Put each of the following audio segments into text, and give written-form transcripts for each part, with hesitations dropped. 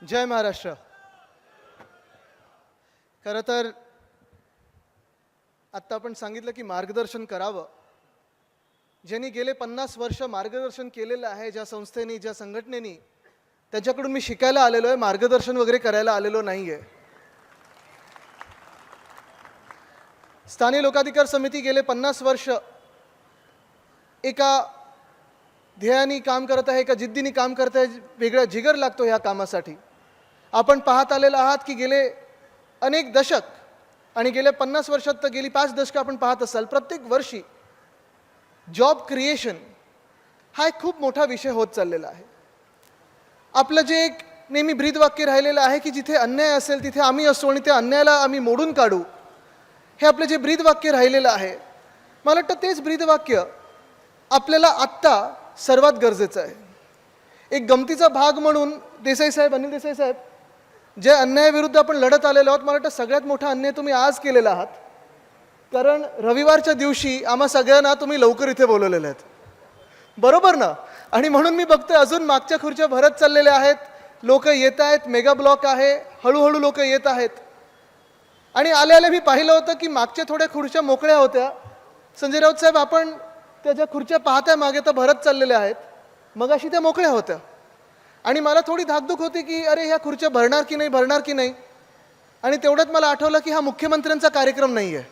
जय महाराष्ट्र. खरं तर आत्ता आपण सांगितलं की मार्गदर्शन करावं. ज्यांनी गेले 50 वर्ष मार्गदर्शन केलेलं आहे, ज्या संस्थेनी, ज्या संघटनेनी, त्यांच्याकडून मी शिकायला आलेलो आहे, मार्गदर्शन वगैरे करायला आलेलो नाही आहे. स्थानिक लोकाधिकार समिती गेले 50 वर्ष एका ध्येयाने काम करत आहे, एका जिद्दीने काम करत आहे. वेगळा जिगर लागतो ह्या कामासाठी. आपण पाहत आलेला आहात की गेले अनेक दशक आणि गेल्या 50 वर्षात तर गेली 5 दशकं आपण पाहत असाल, प्रत्येक वर्षी जॉब क्रिएशन हा एक खूप मोठा विषय होत चाललेला आहे. आपलं जे एक नेहमी ब्रीदवाक्य राहिलेलं आहे की जिथे अन्याय असेल तिथे आम्ही असू आणि त्या अन्यायाला आम्ही मोडून काढू, हे आपलं जे ब्रीदवाक्य राहिलेलं आहे, मला वाटतं तेच ब्रीदवाक्य आपल्याला आत्ता सर्वात गरजेचं आहे. एक गमतीचा भाग म्हणून देसाई साहेब, अनिल देसाई साहेब, जे अन्यायाविरुद्ध आपण लढत आलेलो आहोत, मला वाटतं सगळ्यात मोठा अन्याय तुम्ही आज केलेला आहात. कारण रविवारच्या दिवशी आम्हा सगळ्यांना तुम्ही लवकर इथे बोलवलेले आहेत, बरोबर ना? आणि म्हणून मी बघतोय अजून मागच्या खुर्च्या भरत चाललेल्या आहेत, लोक येत आहेत, मेगा ब्लॉक आहे, हळूहळू लोक येत आहेत. आणि आले आले मी पाहिलं होतं की मागच्या थोड्या खुर्च्या मोकळ्या होत्या. संजय राऊत साहेब, आपण त्याच्या खुर्च्या पाहताय मागे तर भरत चाललेल्या आहेत, मग अशी त्या मोकळ्या होत्या. आणि मला थोडी धाकधूक होती की अरे ह्या खुर्च्या भरणार की नाही, भरणार की नाही. आणि तेवढ्यात मला आठवलं की हा मुख्यमंत्र्यांचा कार्यक्रम नाही आहे.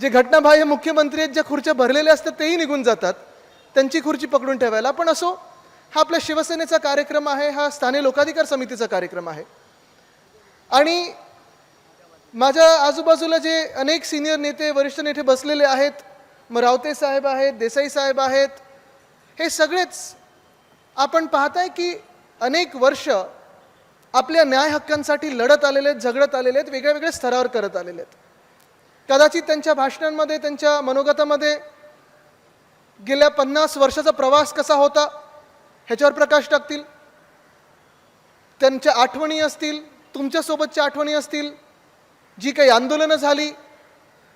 जे घटनाबाह्य मुख्यमंत्री आहेत, ज्या खुर्च्या भरलेल्या असतात तेही निघून जातात त्यांची खुर्ची पकडून ठेवायला. पण असो, हा आपल्या शिवसेनेचा कार्यक्रम आहे, हा स्थानिक लोकाधिकार समितीचा कार्यक्रम आहे. आणि माझ्या आजूबाजूला जे अनेक सिनियर नेते, वरिष्ठ नेते बसलेले आहेत, मग रावते साहेब आहेत, देसाई साहेब आहेत, हे सगळेच आपण पाहताय की अनेक वर्ष आपल्या न्याय हक्कांसाठी लढत आलेले आहेत, झगडत आलेले आहेत, वेगळ्या वेगळ्या स्तरावर करत आलेले आहेत. कदाचित त्यांच्या भाषणांमध्ये, त्यांच्या मनोगतामध्ये गेल्या 50 वर्षाचा प्रवास कसा होता ह्याच्यावर प्रकाश टाकतील. त्यांच्या आठवणी असतील, तुमच्यासोबतच्या आठवणी असतील, जी काही आंदोलनं झाली,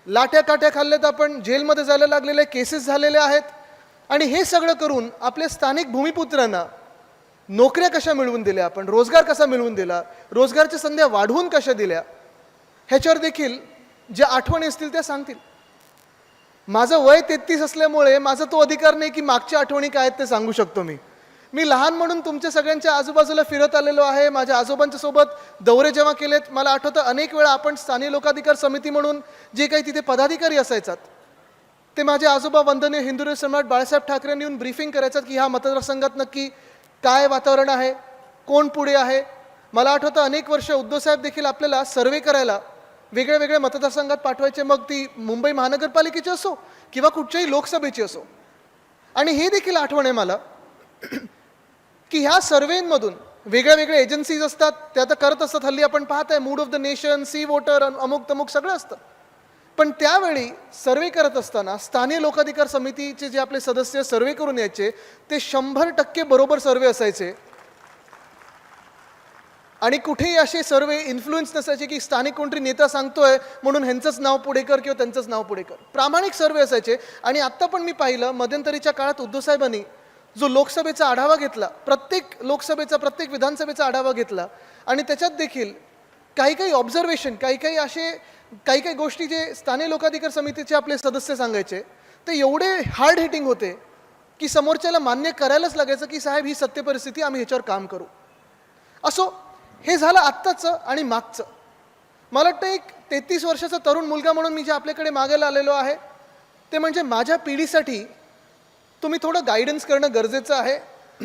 लाट्या काट्या खाल्ल्यात, आपण जेलमध्ये जायला लागलेले केसेस झालेले आहेत. आणि हे सगळं करून आपल्या स्थानिक भूमिपुत्रांना नोकऱ्या कशा मिळवून दिल्या, आपण रोजगार कसा मिळवून दिला, रोजगारच्या संध्या वाढवून कशा दिल्या, ह्याच्यावर देखील ज्या आठवणी असतील त्या सांगतील. माझं वय 33 असल्यामुळे माझा तो अधिकार नाही की मागच्या आठवणी काय आहेत ते सांगू शकतो. मी लहान म्हणून तुमच्या सगळ्यांच्या आजूबाजूला फिरत आलेलो आहे. माझ्या आजोबांच्या सोबत दौरे जेव्हा केलेत, मला आठवतं अनेक वेळा आपण स्थानिक लोकाधिकार समिती म्हणून जे काही तिथे पदाधिकारी असायचात, ते माझे आजोबा वंदनीय हिंदू सम्राट बाळासाहेब ठाकरेंनी येऊन ब्रीफिंग करायचं की ह्या मतदारसंघात नक्की काय वातावरण आहे, कोण पुढे आहे. मला आठवतं अनेक वर्ष उद्धव साहेब देखील आपल्याला सर्वे करायला वेगळ्या वेगळ्या मतदारसंघात पाठवायचे, मग ती मुंबई महानगरपालिकेची असो किंवा कुठच्याही लोकसभेची असो. आणि हे देखील आठवण आहे मला की ह्या सर्वेमधून वेगळ्या वेगळ्या एजन्सीज असतात, त्या तर करत असतात. हल्ली आपण पाहताय mood of the nation, C voter, अमुक तमुक सगळं असतं. पण त्यावेळी सर्वे करत असताना स्थानिक लोकाधिकार समितीचे जे आपले सदस्य सर्वे करून यायचे, ते 100% बरोबर सर्वे असायचे. आणि कुठेही असे सर्वे इन्फ्लुएन्स नसायचे की स्थानिक कोणतरी नेता सांगतोय म्हणून ह्यांचंच नाव पुढे कर किंवा त्यांचंच नाव पुढे कर. प्रामाणिक सर्वे असायचे. आणि आत्ता पण मी पाहिलं, मध्यंतरीच्या काळात उद्धव साहेबांनी जो लोकसभेचा आढावा घेतला, प्रत्येक लोकसभेचा, प्रत्येक विधानसभेचा आढावा घेतला, आणि त्याच्यात देखील काही काही ऑब्झर्वेशन, काही काही गोष्टी जे स्थानिक लोकाधिकार समितीचे आपले सदस्य सांगायचे, ते एवढे हार्ड हिटिंग होते की समोरच्याला मान्य करायलाच लागायचं की साहेब ही सत्य परिस्थिती, आम्ही ह्याच्यावर काम करू. असो, हे झालं आत्ताचं आणि मागचं. मला वाटतं एक 33 वर्षाचा तरुण मुलगा म्हणून मी जे आपल्याकडे मागायला आलेलो आहे, ते म्हणजे माझ्या पिढीसाठी तुम्ही थोडं गायडन्स करणं गरजेचं आहे.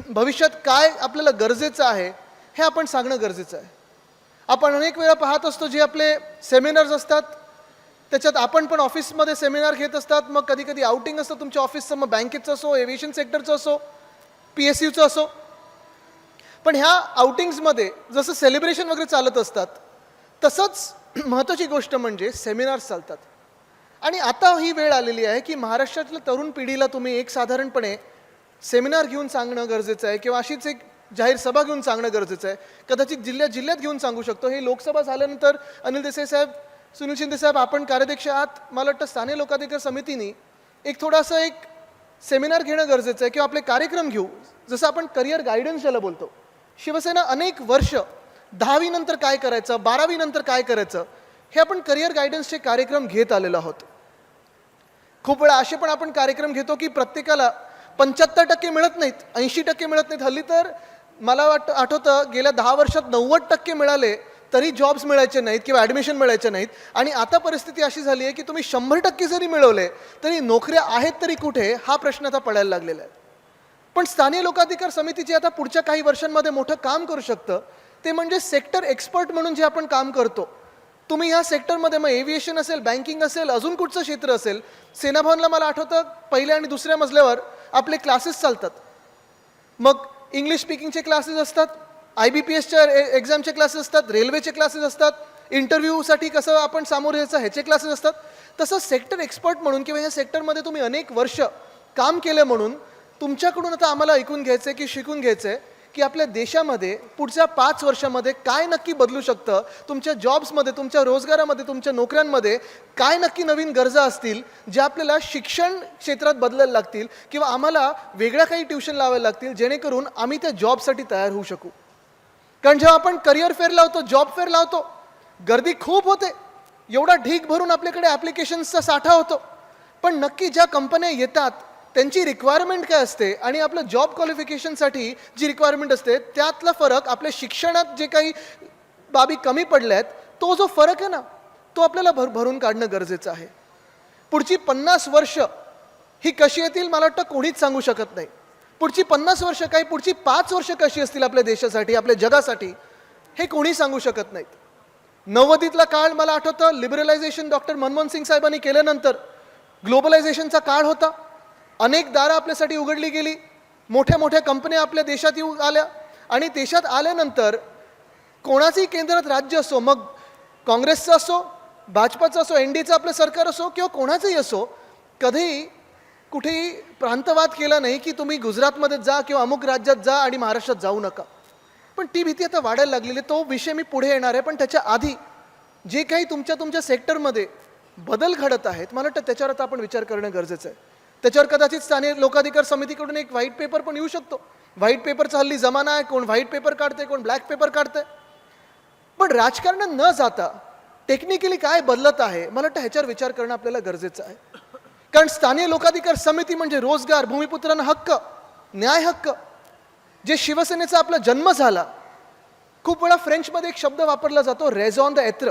भविष्यात काय आपल्याला गरजेचं आहे हे आपण सांगणं गरजेचं आहे. आपण अनेक वेळा पाहत असतो, जे आपले सेमिनार्स असतात त्याच्यात आपण पण ऑफिसमध्ये सेमिनार घेत असतात, मग कधी कधी आउटिंग असतं तुमच्या ऑफिसचं, मग बँकेचं असो, एव्हिएशन सेक्टरचं असो, PSUचं असो. पण ह्या आउटिंग्समध्ये जसं सेलिब्रेशन वगैरे चालत असतात, तसंच महत्त्वाची गोष्ट म्हणजे सेमिनार्स चालतात. आणि आता ही वेळ आलेली आहे की महाराष्ट्रातल्या तरुण पिढीला तुम्ही एक साधारणपणे सेमिनार घेऊन सांगणं गरजेचं आहे, किंवा अशीच एक जाहीर सभा घेऊन सांगणं गरजेचं आहे. कदाचित जिल्ह्यात घेऊन सांगू शकतो. हे लोकसभा झाल्यानंतर अनिल देसाई साहेब, सुनील शिंदे साहेब, आपण कार्याध्यक्ष आहात, मला वाटतं स्थानिक लोकाधिकार समितीने एक थोडासा एक सेमिनार घेणं गरजेचं आहे, किंवा आपले कार्यक्रम घेऊ. जसं आपण करिअर गायडन्स ज्याला बोलतो, शिवसेना अनेक वर्ष 10वी नंतर काय करायचं, 12वी नंतर काय करायचं, हे आपण करिअर गायडन्सचे कार्यक्रम घेत आलेलो आहोत. खूप वेळा असे पण आपण कार्यक्रम घेतो की प्रत्येकाला 75% मिळत नाहीत, 80% मिळत नाहीत. हल्ली तर मला आठवतं गेल्या 10 वर्षात 90% मिळाले तरी जॉब्स मिळायचे नाहीत किंवा ॲडमिशन मिळायचे नाहीत. आणि आता परिस्थिती अशी झाली आहे की तुम्ही 100% जरी मिळवले तरी नोकऱ्या आहेत तरी कुठे, हा प्रश्न आता पडायला लागलेला आहे. पण स्थानिक लोकाधिकार समिती जे आता पुढच्या काही वर्षांमध्ये मोठं काम करू शकतं ते म्हणजे सेक्टर एक्सपर्ट म्हणून जे आपण काम करतो. तुम्ही ह्या सेक्टरमध्ये मग एव्हिएशन असेल, बँकिंग असेल, अजून कुठचं क्षेत्र असेल, सेनाभवनला मला आठवतं पहिल्या आणि दुसऱ्या मजल्यावर आपले क्लासेस चालतात. मग इंग्लिश स्पीकिंगचे क्लासेस असतात, IBPSच्या एक्झामचे क्लासेस असतात, रेल्वेचे क्लासेस असतात, इंटरव्ह्यूसाठी कसं आपण सामोरे यायचं ह्याचे क्लासेस असतात. तसं सेक्टर एक्सपर्ट म्हणून किंवा ह्या सेक्टरमध्ये तुम्ही अनेक वर्ष काम केलं म्हणून तुमच्याकडून आता आम्हाला ऐकून घ्यायचं आहे की शिकून घ्यायचं आहे की आपल्या देशामध्ये पुढच्या 5 वर्षामध्ये काय नक्की बदलू शकतं, तुमच्या जॉब्समध्ये, तुमच्या रोजगारामध्ये, तुमच्या नोकऱ्यांमध्ये काय नक्की नवीन गरजा असतील ज्या आपल्याला शिक्षण क्षेत्रात बदलायला लागतील किंवा आम्हाला वेगळ्या काही ट्युशन लावायला लागतील जेणेकरून आम्ही त्या जॉबसाठी तयार होऊ शकू. कारण जेव्हा आपण करिअर फेअर लावतो, जॉब फेअर लावतो, गर्दी खूप होते, एवढा ढीग भरून आपल्याकडे ॲप्लिकेशन्सचा साठा होतो. पण नक्की ज्या कंपन्या येतात त्यांची रिक्वायरमेंट काय असते आणि आपलं जॉब क्वालिफिकेशनसाठी जी रिक्वायरमेंट असते त्यातला फरक, आपल्या शिक्षणात जे काही बाबी कमी पडल्या आहेत तो जो फरक आहे ना, तो आपल्याला भरून काढणं गरजेचं आहे. पुढची 50 वर्ष ही कशी येतील मला वाटतं कोणीच सांगू शकत नाही. पुढची 50 वर्ष काय, पुढची 5 वर्ष कशी असतील आपल्या देशासाठी, आपल्या जगासाठी, हे कोणी सांगू शकत नाहीत. 90तला काळ मला आठवतं, लिबरलायझेशन डॉक्टर मनमोहन सिंग साहेबांनी केल्यानंतर ग्लोबलायझेशनचा काळ होता. अनेक दारं आपल्यासाठी उघडली गेली, मोठ्या मोठ्या कंपन्या आपल्या देशात येऊ आल्या आणि देशात आल्यानंतर कोणाचंही केंद्रात राज्य असो, मग काँग्रेसचं असो, भाजपाचं असो, NDAचं आपलं सरकार असो किंवा कोणाचंही असो, कधीही कुठेही प्रांतवाद केला नाही की तुम्ही गुजरातमध्ये जा किंवा अमुक राज्यात जा आणि महाराष्ट्रात जाऊ नका. पण ती भीती आता वाढायला लागलेली. तो विषय मी पुढे येणार आहे. पण त्याच्या आधी जे काही तुमच्या सेक्टरमध्ये बदल घडत आहेत मला वाटतं त्याच्यावर आता आपण विचार करणं गरजेचं आहे. त्याच्यावर कदाचित स्थानिक लोकाधिकार समितीकडून एक व्हाईट पेपर पण येऊ शकतो. व्हाईट पेपरचा हल्ली जमाना आहे, कोण व्हाईट पेपर काढते, कोण ब्लॅक पेपर काढते. पण राजकारणात न जाता टेक्निकली काय बदलत आहे मला वाटतं ह्याच्यावर विचार करणं आपल्याला गरजेचं आहे. कारण स्थानिक लोकाधिकार समिती म्हणजे रोजगार, भूमिपुत्रांना हक्क, न्याय हक्क, जे शिवसेनेचा आपला जन्म झाला. खूप वेळा फ्रेंचमध्ये एक शब्द वापरला जातो, रेझॉन द एत्र.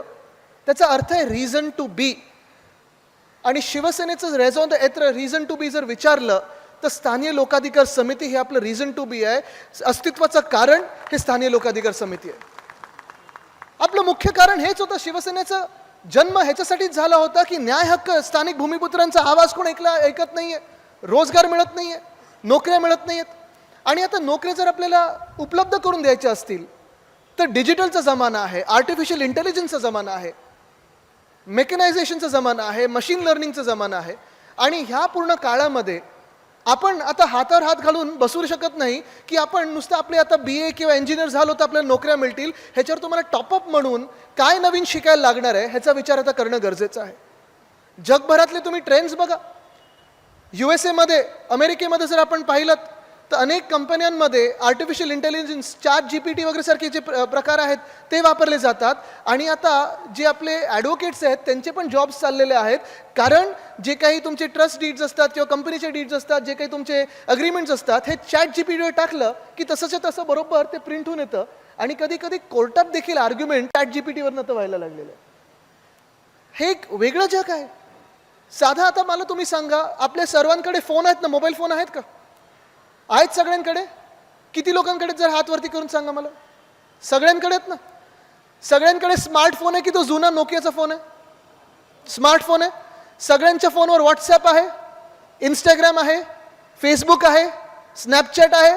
त्याचा अर्थ आहे रिझन टू बी. आणि शिवसेनेचं रेझॉन द एत्र, रिझन टू बी जर विचारलं तर स्थानिक लोकाधिकार समिती हे आपलं रिझन टू बी आहे. अस्तित्वाचं कारण हे स्थानिक लोकाधिकार समिती आहे. आपलं मुख्य कारण हेच होतं, शिवसेनेचा जन्म ह्याच्यासाठीच झाला होता की न्याय हक्क, स्थानिक भूमिपुत्रांचा आवाज कोण ऐकत नाहीये, रोजगार मिळत नाहीये, नोकऱ्या मिळत नाहीयेत. आणि आता नोकऱ्या जर आपल्याला उपलब्ध करून द्यायच्या असतील तर डिजिटलचा जमाना आहे, आर्टिफिशियल इंटेलिजन्सचा जमाना आहे, मेकनायझेशनचा जमाना आहे, मशीन लर्निंगचा जमाना आहे. आणि ह्या पूर्ण काळामध्ये आपण आता हातावर हात घालून बसू शकत नाही की आपण नुसतं आपले आता BA किंवा इंजिनियर झालो तर आपल्याला नोकऱ्या मिळतील. ह्याच्यावर तुम्हाला टॉपअप म्हणून काय नवीन शिकायला लागणार आहे ह्याचा विचार आता करणं गरजेचं आहे. जगभरातले तुम्ही ट्रेंड्स बघा. USA मध्ये, अमेरिकेमध्ये जर आपण पाहिलं तर अनेक कंपन्यांमध्ये आर्टिफिशियल इंटेलिजन्स, ChatGPT वगैरे सारखे जे प्रकार आहेत ते वापरले जातात. आणि आता जे आपले ॲडव्होकेट्स आहेत त्यांचे पण जॉब्स चाललेले आहेत. कारण जे काही तुमचे ट्रस्ट डीड्स असतात किंवा कंपनीचे डीड्स असतात, जे काही तुमचे अग्रीमेंट्स असतात, हे ChatGPTवर टाकलं की तसंच्या तसं बरोबर ते प्रिंट होऊन येतं. आणि कधी कधी कोर्टात देखील आर्ग्युमेंट ChatGPTवरनं तर व्हायला लागलेलं आहे. हे एक वेगळं जग आहे. साधा आता मला तुम्ही सांगा, आपल्या सर्वांकडे फोन आहेत ना, मोबाईल फोन आहेत का? आहेत सगळ्यांकडे? किती लोकांकडे जर हात वरती करून सांगा मला. सगळ्यांकडे आहेत ना? सगळ्यांकडे स्मार्टफोन आहे की तो जुना नोकियाचा फोन आहे? स्मार्टफोन आहे. सगळ्यांच्या फोनवर व्हॉट्सॲप आहे, इंस्टाग्राम आहे, फेसबुक आहे, स्नॅपचॅट आहे.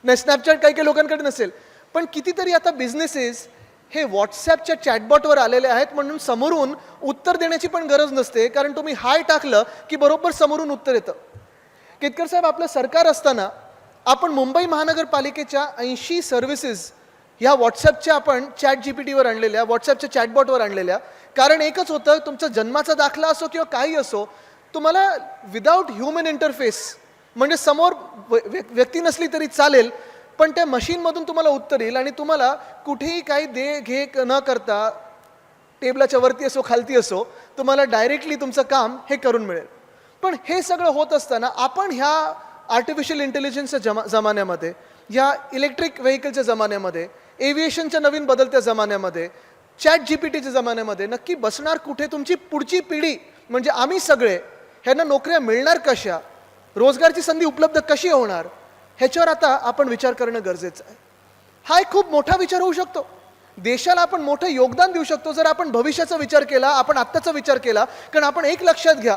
नाही, स्नॅपचॅट काही काही लोकांकडे नसेल. पण कितीतरी आता बिझनेसेस हे व्हॉट्सॲपच्या चॅटबॉटवर आलेले आहेत म्हणून समोरून उत्तर देण्याची पण गरज नसते. कारण तुम्ही हाय टाकलं की बरोबर समोरून उत्तर येतं. केतकर साहेब, आपलं सरकार असताना आपण मुंबई महानगरपालिकेच्या 80 सर्व्हिसेस ह्या व्हॉट्सॲपच्या आपण ChatGPTवर आणलेल्या, व्हॉट्सॲपच्या चॅटबॉटवर आणलेल्या. कारण एकच होतं, तुमचा जन्माचा दाखला असो किंवा काही असो, तुम्हाला विदाऊट ह्युमन इंटरफेस, म्हणजे समोर व्यक्ती नसली तरी चालेल, पण त्या मशीनमधून तुम्हाला उत्तर येईल आणि तुम्हाला कुठेही काही दे घे न करता, टेबलाच्या वरती असो खालती असो, तुम्हाला डायरेक्टली तुमचं काम हे करून मिळेल. पण हे सगळं होत असताना आपण ह्या आर्टिफिशियल इंटेलिजन्सच्या जमान्यामध्ये, ह्या इलेक्ट्रिक व्हेकलच्या जमान्यामध्ये, एव्हिएशनच्या नवीन बदलत्या जमान्यामध्ये, ChatGPTच्या जमान्यामध्ये नक्की बसणार कुठे तुमची पुढची पिढी, म्हणजे आम्ही सगळे, ह्यांना नोकऱ्या मिळणार कशा, रोजगारची संधी उपलब्ध कशी होणार, ह्याच्यावर आता आपण विचार करणं गरजेचं आहे. हा एक खूप मोठा विचार होऊ शकतो. देशाला आपण मोठं योगदान देऊ शकतो जर आपण भविष्याचा विचार केला, आपण आत्ताचा विचार केला. कारण आपण एक लक्षात घ्या,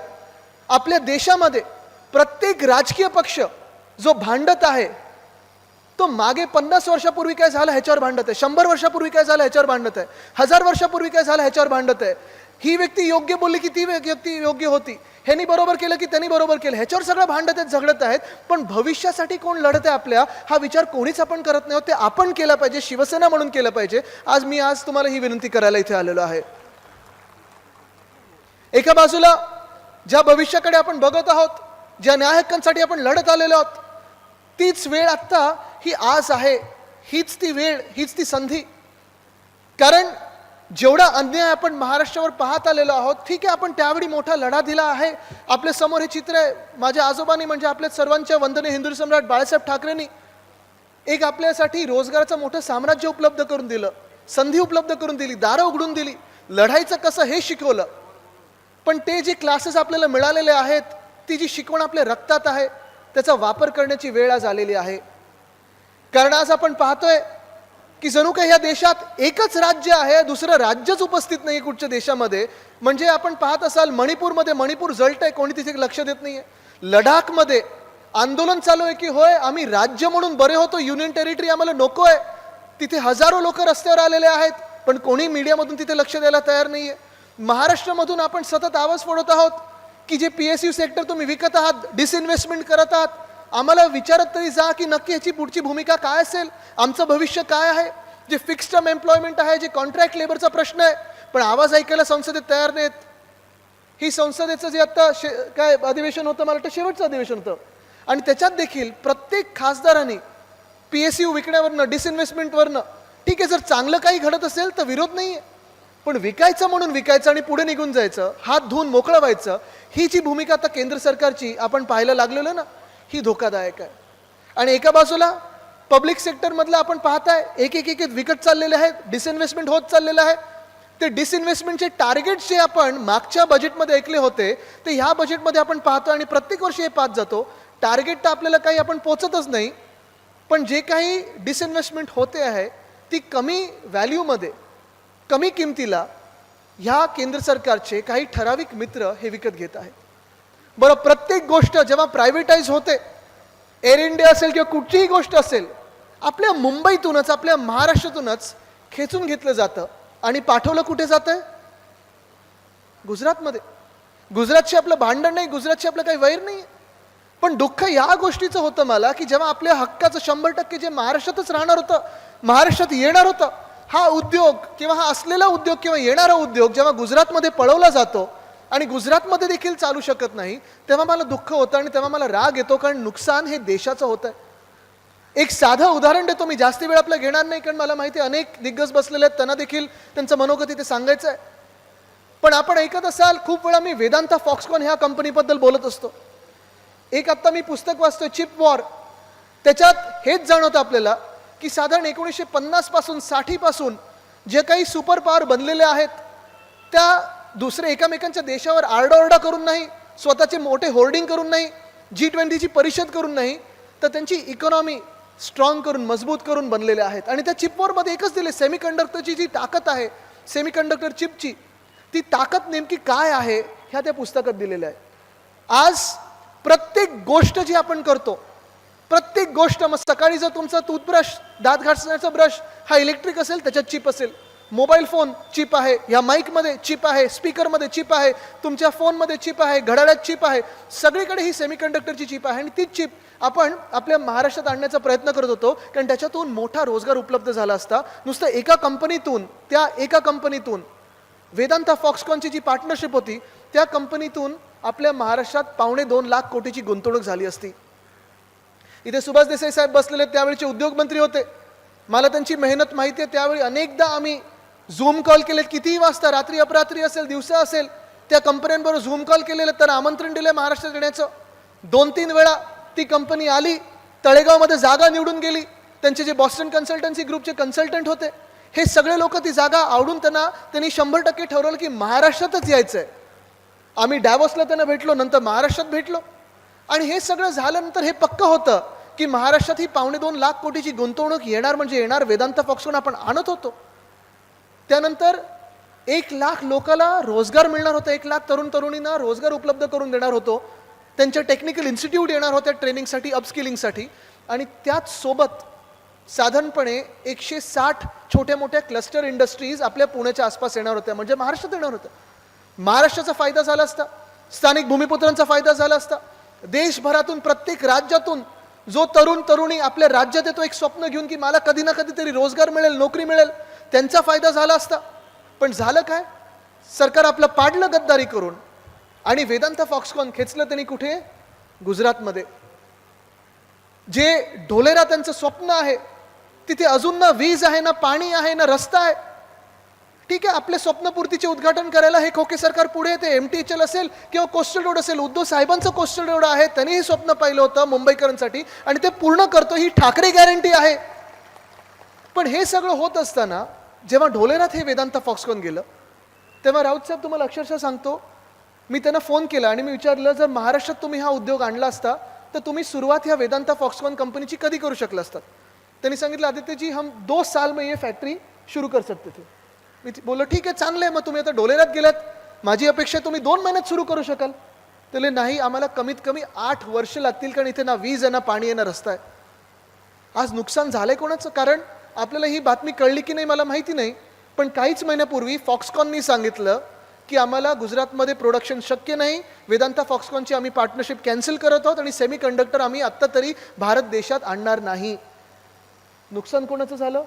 आपल्या देशामध्ये प्रत्येक राजकीय पक्ष जो भांडत आहे तो मागे 50 वर्षापूर्वी काय झालं ह्याच्यावर भांडत आहे, 100 वर्षापूर्वी काय झालं ह्याच्यावर भांडत आहे, 1000 वर्षापूर्वी काय झालं ह्याच्यावर भांडत आहे. ही व्यक्ती योग्य बोलली की ती व्यक्ती योग्य होती, ह्यांनी बरोबर केलं की त्यांनी बरोबर केलं, ह्याच्यावर सगळं भांडत आहेत, झगडत आहेत. पण भविष्यासाठी कोण लढत आहे आपल्या, हा विचार कोणीच आपण करत नाही. ते आपण केला पाहिजे, शिवसेना म्हणून केलं पाहिजे. आज तुम्हाला ही विनंती करायला इथे आलेलो आहे. एका बाजूला ज्या भविष्याकडे आपण बघत आहोत, ज्या न्याय हक्कांसाठी आपण लढत आलेलो आहोत, तीच वेळ आत्ता ही आज आहे. हीच ती वेळ, हीच ती संधी. कारण जेवढा अन्याय आपण महाराष्ट्रावर पाहत आलेलो आहोत, ठीक आहे, आपण त्यावेळी मोठा लढा दिला आहे. आपल्या समोर हे चित्र आहे. माझ्या आजोबांनी, म्हणजे आपल्या सर्वांच्या वंदनीय हिंदू सम्राट बाळासाहेब ठाकरेंनी एक आपल्यासाठी रोजगाराचं मोठं साम्राज्य उपलब्ध करून दिलं, संधी उपलब्ध करून दिली, दारं उघडून दिली, लढायचं कसं हे शिकवलं. पण ते जे क्लासेस आपल्याला मिळालेले आहेत, ती जी शिकवण आपल्या रक्तात आहे, त्याचा वापर करण्याची वेळ आज आलेली आहे. कारण आज आपण पाहतोय की जणू काही ह्या देशात एकच राज्य आहे, दुसरं राज्यच उपस्थित नाही कुठच्या देशामध्ये. म्हणजे आपण पाहत असाल मणिपूरमध्ये मणिपूर जळत आहे, कोणी तिथे लक्ष देत नाहीये. लडाखमध्ये आंदोलन चालू आहे की होय आम्ही राज्य म्हणून बरे होतो, युनियन टेरिटरी आम्हाला नको आहे. तिथे हजारो लोक रस्त्यावर आलेले आहेत, पण कोणी मीडियामधून तिथे लक्ष द्यायला तयार नाहीये. महाराष्ट्रामधून आपण सतत आवाज फोडत आहोत की जे PSU सेक्टर तुम्ही विकत आहात, डिसइन्व्हेस्टमेंट करत आहात, आम्हाला विचारत तरी जा की नक्की ह्याची पुढची भूमिका काय असेल, आमचं भविष्य काय आहे. जे फिक्स्ड टर्म एम्प्लॉयमेंट आहे, जे कॉन्ट्रॅक्ट लेबरचा प्रश्न आहे, पण आवाज ऐकायला संसदेत तयार नाहीत. ही संसदेचं जे आता काय अधिवेशन होतं, मला वाटतं शेवटचं अधिवेशन होतं, आणि त्याच्यात देखील प्रत्येक खासदारांनी PSU विकण्यावरनं, डिसइन्व्हेस्टमेंटवरनं, ठीक आहे, जर चांगलं काही घडत असेल तर विरोध नाही आहे, पण विकायचं म्हणून विकायचं आणि पुढे निघून जायचं, हात धुवून मोकळं व्हायचं, ही जी भूमिका आता केंद्र सरकारची आपण पाहायला लागलेलो ना, ही धोकादायक आहे. आणि एका बाजूला पब्लिक सेक्टरमधलं आपण पाहताय एक एक एक विकत चाललेले आहेत, डिसइन्व्हेस्टमेंट होत चाललेलं आहे. ते डिसइन्व्हेस्टमेंटचे टार्गेट्स जे आपण मागच्या बजेटमध्ये ऐकले होते, ते ह्या बजेटमध्ये आपण पाहतो आणि प्रत्येक वर्षी हे पाहत जातो. टार्गेट तर आपल्याला काही आपण पोचतच नाही, पण जे काही डिसइन्व्हेस्टमेंट होते आहे ती कमी व्हॅल्यूमध्ये, कमी किमतीला ह्या केंद्र सरकारचे काही ठराविक मित्र हे विकत घेत आहेत. बरं, प्रत्येक गोष्ट जेव्हा प्रायव्हेटाईज होते, एअर इंडिया असेल किंवा कुठचीही गोष्ट असेल, आपल्या मुंबईतूनच, आपल्या महाराष्ट्रातूनच खेचून घेतलं जातं आणि पाठवलं कुठे जातंय? गुजरातमध्ये. गुजरातशी आपलं भांडण नाही, गुजरातशी आपलं काही वैर नाही, पण दुःख या गोष्टीचं होतं मला की जेव्हा आपल्या हक्काचं 100% जे महाराष्ट्रातच राहणार होतं, महाराष्ट्रात येणार होतं, हा उद्योग किंवा हा असलेला उद्योग किंवा येणारा उद्योग जेव्हा गुजरातमध्ये पळवला जातो आणि गुजरातमध्ये देखील चालू शकत नाही, तेव्हा मला दुःख होतं आणि तेव्हा मला राग येतो, कारण नुकसान हे देशाचं होत आहे. एक साधं उदाहरण देतो मी, जास्ती वेळ आपलं घेणार नाही, कारण मला माहिती आहे अनेक दिग्गज बसलेले आहेत, त्यांना देखील त्यांचं मनोगत इथे सांगायचं आहे. पण आपण ऐकत असाल, खूप वेळा मी वेदांता फॉक्सकॉन ह्या कंपनीबद्दल बोलत असतो. एक आत्ता मी पुस्तक वाचतोय, चिप वॉर. त्याच्यात हेच जाणवतं आपल्याला की साधारण 1950 पासून 60 पासून जे काही सुपर पॉवर बनलेले आहेत, त्या दुसरे एकमेकांच्या देशावर आरडाओरडा करून नाही, स्वतःचे मोठे होर्डिंग करून नाही, G20ची परिषद करून नाही, तर त्यांची इकॉनॉमी स्ट्रॉंग करून, मजबूत करून बनलेले आहेत. आणि त्या चिप वॉरमध्ये एकच दिले, सेमीकंडक्टरची जी ताकद आहे, सेमीकंडक्टर चिपची ती ताकद नेमकी काय आहे ह्या त्या पुस्तकात दिलेल्या आहे. आज प्रत्येक गोष्ट जी आपण करतो, प्रत्येक गोष्ट, मग सकाळी जर तुमचा टूथब्रश, दात घासण्याचा ब्रश हा इलेक्ट्रिक असेल, त्याच्यात चिप असेल. मोबाईल फोन चिप आहे, ह्या माईकमध्ये चिप आहे, स्पीकरमध्ये चिप आहे, तुमच्या फोनमध्ये चिप आहे, घड्याळात चिप आहे, सगळीकडे ही सेमीकंडक्टरची चिप आहे. आणि तीच चिप आपण आपल्या महाराष्ट्रात आणण्याचा प्रयत्न करत होतो, कारण त्याच्यातून मोठा रोजगार उपलब्ध झाला असता. नुसतं एका कंपनीतून, त्या एका कंपनीतून वेदांता फॉक्सकॉनची जी पार्टनरशिप होती, त्या कंपनीतून आपल्या महाराष्ट्रात 2.25 लाख कोटीची गुंतवणूक झाली असती. इथे सुभाष देसाई साहेब बसलेले त्यावेळीचे उद्योगमंत्री होते. मला त्यांची मेहनत माहिती आहे. त्यावेळी अनेकदा आम्ही झूम कॉल केलेत, कितीही वाजता, रात्री अपरात्री असेल दिवसा असेल, त्या कंपन्यांबरोबर झूम कॉल केलेले, तर आमंत्रण दिले महाराष्ट्रात येण्याचं. 2-3 वेळा ती कंपनी आली, तळेगावमध्ये जागा निवडून गेली. त्यांचे जे बॉस्टन कन्सल्टन्सी ग्रुपचे कन्सल्टंट होते, हे सगळे लोक ती जागा आवडून त्यांनी 100% ठरवलं की महाराष्ट्रातच यायचं आहे. आम्ही डॅवोसला त्यांना भेटलो, नंतर महाराष्ट्रात भेटलो. आणि हे सगळं झाल्यानंतर हे पक्क होतं की महाराष्ट्रात ही 2.25 लाख कोटीची गुंतवणूक येणार म्हणजे येणार. वेदांत फॉक्सकॉन आपण आणत होतो. त्यानंतर 1 लाख लोकांना रोजगार मिळणार होता, 1 लाख तरुण तरुणींना रोजगार उपलब्ध करून देणार होतो. त्यांच्या टेक्निकल इन्स्टिट्यूट येणार होत्या ट्रेनिंगसाठी, अपस्किलिंगसाठी. आणि त्याच सोबत साधारणपणे 160 छोट्या मोठ्या क्लस्टर इंडस्ट्रीज आपल्या पुण्याच्या आसपास येणार होत्या, म्हणजे महाराष्ट्रात येणार होत्या. महाराष्ट्राचा फायदा झाला असता, स्थानिक भूमिपुत्रांचा फायदा झाला असता. देशभरातून, प्रत्येक राज्यातून जो तरुण तरुणी आपल्या राज्यात येतो एक स्वप्न घेऊन की मला कधी ना कधीतरी रोजगार मिळेल, नोकरी मिळेल, त्यांचा फायदा झाला असता. पण झालं काय? सरकार आपलं पाडलं गद्दारी करून आणि वेदांत फॉक्सकॉन खेचलं त्यांनी कुठे? गुजरातमध्ये. जे ढोलेरा त्यांचं स्वप्न आहे, तिथे अजून ना वीज आहे, ना पाणी आहे, ना रस्ता आहे. ठीक आहे, आपल्या स्वप्नपूर्तीचे उद्घाटन करायला हे खोके सरकार पुढे येते. MTHL असेल किंवा कोस्टल रोड असेल, उद्धव साहेबांचं कोस्टल रोड आहे, त्यांनी हे स्वप्न पाहिलं होतं मुंबईकरांसाठी आणि ते पूर्ण करतो, ही ठाकरे गॅरंटी आहे. पण हे सगळं होत असताना जेव्हा ढोलेरात हे वेदांत फॉक्सकॉन गेलं, तेव्हा राऊत साहेब, तुम्हाला अक्षरशः सांगतो, मी त्यांना फोन केला आणि मी विचारलं, जर महाराष्ट्रात तुम्ही हा उद्योग आणला असता तर तुम्ही सुरुवात ह्या वेदांत फॉक्सकॉन कंपनीची कधी करू शकला असतात? त्यांनी सांगितलं, आदित्यजी हम 2 साल में ये फॅक्ट्री शुरू कर सकते थे. मी बोललो ठीक आहे, चांगलं आहे, मग तुम्ही आता ढोलेरात गेलात, माझी अपेक्षा तुम्ही 2 महिन्यात सुरू करू शकाल. त्याला नाही, आम्हाला कमीत कमी 8 वर्ष लागतील, कारण इथे ना वीज आहे, ना पाणी आहे, ना रस्ता आहे. आज नुकसान झालंय कोणाचं? कारण आपल्याला ही बातमी कळली की नाही मला माहिती नाही, पण काहीच महिन्यापूर्वी फॉक्सकॉननी सांगितलं की आम्हाला गुजरातमध्ये प्रोडक्शन शक्य नाही, वेदांत फॉक्सकॉनची आम्ही पार्टनरशिप कॅन्सल करत आहोत आणि सेमी कंडक्टर आम्ही आत्ता तरी भारत देशात आणणार नाही. नुकसान कोणाचं झालं?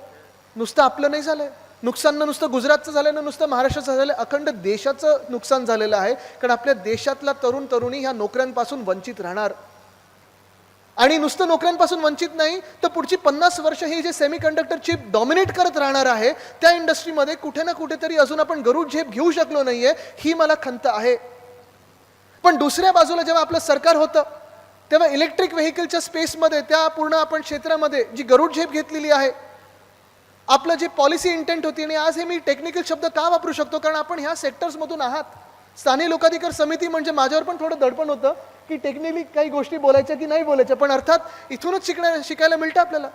नुसतं आपलं नाही झालंय. नुकसान ना नुसतं गुजरातचं झालं, ना नुसतं महाराष्ट्राचं झालं, अखंड देशाचं नुकसान झालेलं आहे. कारण आपल्या देशातला तरुण तरुणी ह्या नोकऱ्यांपासून वंचित राहणार. आणि नुसतं नोकऱ्यांपासून वंचित नाही तर पुढची 50 वर्ष ही जे सेमी कंडक्टर चिप डॉमिनेट करत राहणार आहे, त्या इंडस्ट्रीमध्ये कुठे ना कुठेतरी अजून आपण गरुड झेप घेऊ शकलो नाहीये, ही मला खंत आहे. पण दुसऱ्या बाजूला जेव्हा आपलं सरकार होतं तेव्हा इलेक्ट्रिक व्हेकलच्या स्पेसमध्ये, त्या पूर्ण आपण क्षेत्रामध्ये जी गरुड झेप घेतलेली आहे, आपलं जे पॉलिसी इंटेंट होती. आणि आज हे मी टेक्निकल शब्द का वापरू शकतो? कारण आपण ह्या सेक्टर्समधून आहात. स्थानिक लोकाधिकार समिती म्हणजे माझ्यावर पण थोडं दडपण होतं की टेक्निकली काही गोष्टी बोलायच्या की नाही बोलायच्या, पण अर्थात इथूनच शिकायला मिळतं आपल्याला.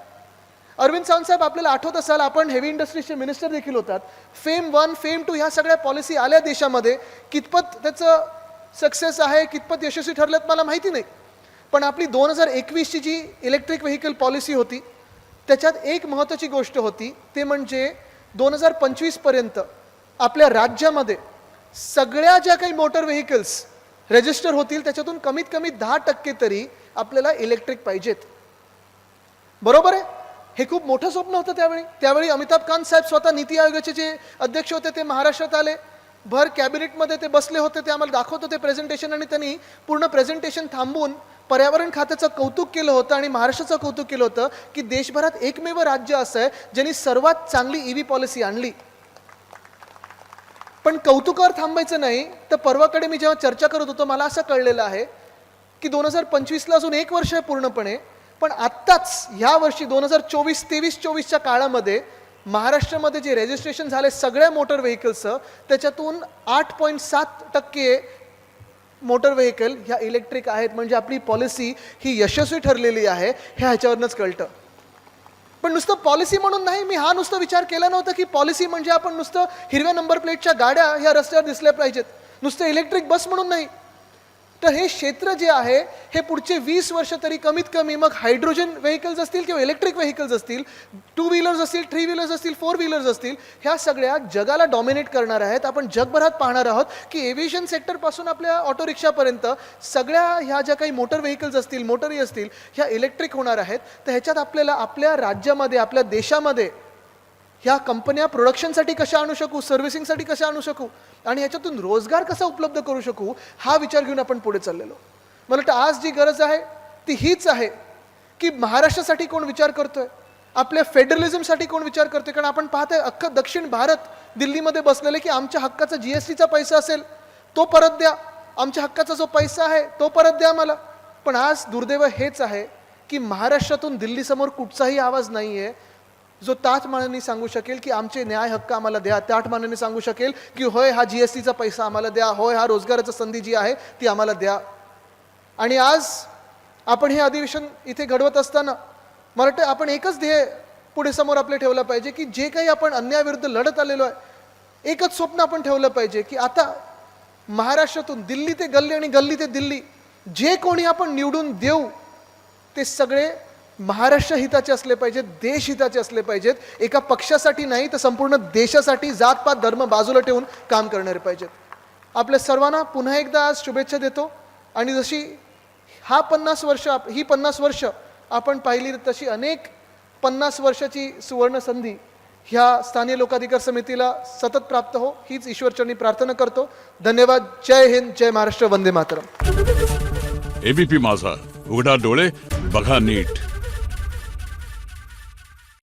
अरविंद सावंत साहेब, आपल्याला आठवत असाल, आपण हेवी इंडस्ट्रीजचे मिनिस्टर देखील होतात. फेम 1, फेम 2 ह्या सगळ्या पॉलिसी आल्या देशामध्ये. कितपत त्याचं सक्सेस आहे, कितपत यशस्वी ठरलेत मला माहिती नाही. पण आपली 2021ची जी इलेक्ट्रिक व्हेकल पॉलिसी होती, त्याच्यात एक महत्त्वाची गोष्ट होती, ते म्हणजे 2025 पर्यंत आपल्या राज्यामध्ये सगळ्या ज्या काही मोटर व्हेकल्स रजिस्टर होतील त्याच्यातून कमीत कमी 10% तरी आपल्याला इलेक्ट्रिक पाहिजेत. बरोबर आहे? हे खूप मोठं स्वप्न होतं त्यावेळी अमिताभ कांत साहेब स्वतः नीती आयोगाचे जे अध्यक्ष होते ते महाराष्ट्रात आले, भर कॅबिनेटमध्ये ते बसले होते, ते आम्हाला दाखवत होते प्रेझेंटेशन, आणि त्यांनी पूर्ण प्रेझेंटेशन थांबवून पर्यावरण खात्याचं कौतुक केलं होतं आणि महाराष्ट्राचं कौतुक केलं होतं की देशभरात एकमेव राज्य असं आहे ज्यांनी सर्वात चांगली EV पॉलिसी आणली. पण कौतुकावर थांबायचं नाही तर परवाकडे मी जेव्हा चर्चा करत होतो, मला असं कळलेलं आहे की 2025ला अजून 1 वर्ष आहे पूर्णपणे, पण आत्ताच ह्या वर्षी 2023-24च्या काळामध्ये महाराष्ट्रामध्ये जे रजिस्ट्रेशन झाले सगळ्या मोटर व्हेकल्सचं, त्याच्यातून 8.7% मोटर व्हेकल ह्या इलेक्ट्रिक आहेत. म्हणजे आपली पॉलिसी ही यशस्वी ठरलेली आहे, हे ह्याच्यावरनंच कळतं. पण नुसतं पॉलिसी म्हणून नाही, मी हा नुसतं विचार केला नव्हता की पॉलिसी म्हणजे आपण नुसतं हिरव्या नंबर प्लेटच्या गाड्या ह्या रस्त्यावर दिसल्या पाहिजेत, नुसतं इलेक्ट्रिक बस म्हणून नाही. तर हे क्षेत्र जे आहे हे पुढचे 20 वर्ष तरी कमीत कमी, मग हायड्रोजन व्हेकल्स असतील किंवा इलेक्ट्रिक व्हेकल्स असतील, 2 व्हीलर्स असतील, 3 व्हीलर्स असतील, 4 व्हीलर्स असतील, ह्या सगळ्या जगाला डॉमिनेट करणार आहेत. आपण जगभरात पाहणार आहोत की एव्हिएशन सेक्टरपासून आपल्या ऑटो रिक्षापर्यंत सगळ्या ह्या ज्या काही मोटर व्हेकल्स असतील, मोटरी असतील, ह्या इलेक्ट्रिक होणार आहेत. तर ह्याच्यात आपल्याला आपल्या राज्यामध्ये, आपल्या देशामध्ये ह्या कंपन्या प्रोडक्शनसाठी कशा आणू शकू, सर्व्हिसिंगसाठी कशा आणू शकू आणि ह्याच्यातून रोजगार कसा उपलब्ध करू शकू, हा विचार घेऊन आपण पुढे चाललेलो. मला वाटतं आज जी गरज आहे ती हीच आहे की महाराष्ट्रासाठी कोण विचार करतोय, आपल्या फेडरलिझमसाठी कोण विचार करतोय. कारण आपण पाहतोय अख्खं दक्षिण भारत दिल्लीमध्ये बसलेले की आमच्या हक्काचा GSTचा पैसा असेल तो परत द्या, आमच्या हक्काचा जो पैसा आहे तो परत द्या मला. पण आज दुर्दैव हेच आहे की महाराष्ट्रातून दिल्लीसमोर कुठचाही आवाज नाही आहे जो ताठमानेने सांगू शकेल की आमचे न्याय हक्क आम्हाला द्या, ताठमानेने सांगू शकेल की होय हा GSTचा पैसा आम्हाला द्या, होय हा रोजगाराची संधी जी आहे ती आम्हाला द्या. आणि आज आपण हे अधिवेशन इथे घडवत असताना मला वाटतं आपण एकच ध्येय पुढे समोर आपले ठेवलं पाहिजे की जे काही आपण अन्यायाविरुद्ध लढत आलेलो आहे, एकच स्वप्न आपण ठेवलं पाहिजे की आता महाराष्ट्रातून दिल्ली ते गल्ली आणि गल्ली ते दिल्ली जे कोणी आपण निवडून देऊ ते सगळे महाराष्ट्र हिताचे असले पाहिजेत, देश हिताचे असले पाहिजेत. एका पक्षासाठी नाही तर संपूर्ण देशासाठी जातपात धर्म बाजूला ठेवून काम करणारे पाहिजेत. आपल्या सर्वांना पुन्हा एकदा आज शुभेच्छा देतो. आणि जशी ही 50 वर्ष आपण पाहिली तशी अनेक 50 वर्षाची सुवर्ण संधी ह्या स्थानीय लोकाधिकार समितीला सतत प्राप्त हो हीच ईश्वरचरणी प्रार्थना करतो. धन्यवाद. जय हिंद, जय महाराष्ट्र, वंदे मातरम. ABP माझा, उघडा डोळे बघा नीट.